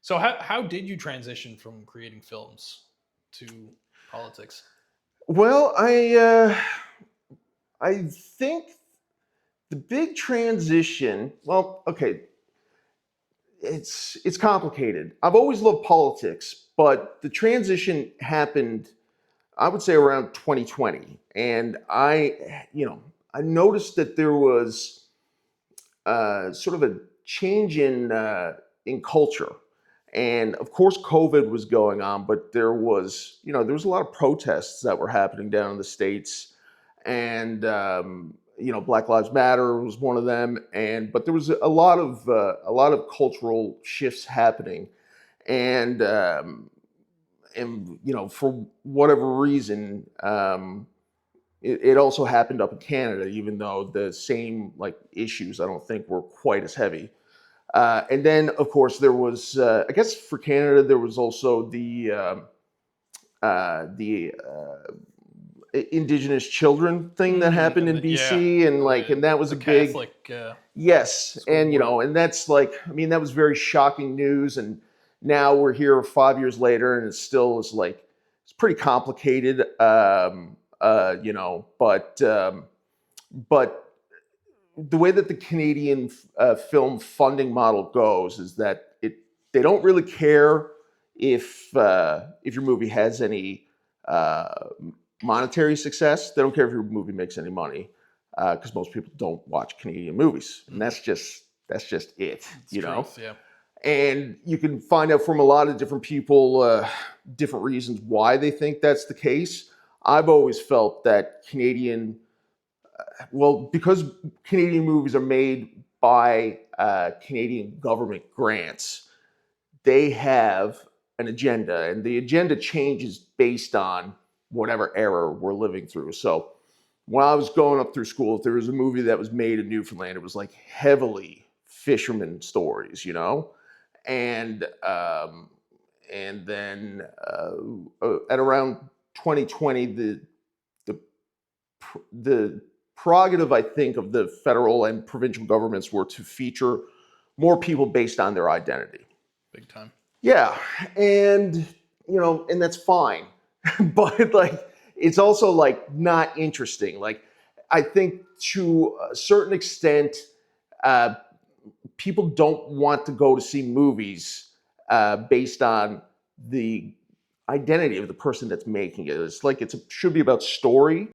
So how did you transition from creating films to politics? Well, I think the big transition. Well, okay, it's complicated. I've always loved politics, but the transition happened, I would say, around 2020, and I noticed that there was sort of a change in culture. And of course, COVID was going on, but there was a lot of protests that were happening down in the states, and Black Lives Matter was one of them. But there was a lot of cultural shifts happening, and for whatever reason, it also happened up in Canada, even though the same like issues I don't think were quite as heavy. And then, of course, there was, I guess, for Canada, there was also the Indigenous children thing that happened in Yeah, BC, and the that was the a big Catholic yes, school and board. and that's I mean, that was very shocking news, and now we're here 5 years later, and it still is it's pretty complicated, but the way that the Canadian film funding model goes is that they don't really care if your movie has any uh, monetary success. They don't care if your movie makes any money because most people don't watch Canadian movies, and Mhm. that's just it, It's truth, yeah. And you can find out from a lot of different people different reasons why they think that's the case. I've always felt that because Canadian movies are made by Canadian government grants, they have an agenda, and the agenda changes based on whatever era we're living through. So when I was going up through school, if there was a movie that was made in Newfoundland, it was like heavily fisherman stories, and then at around 2020, the the prerogative, I think, of the federal and provincial governments were to feature more people based on their identity. Big time. Yeah, and and that's fine, but it's also not interesting. I think to a certain extent, uh, people don't want to go to see movies based on the identity of the person that's making it. It should be about story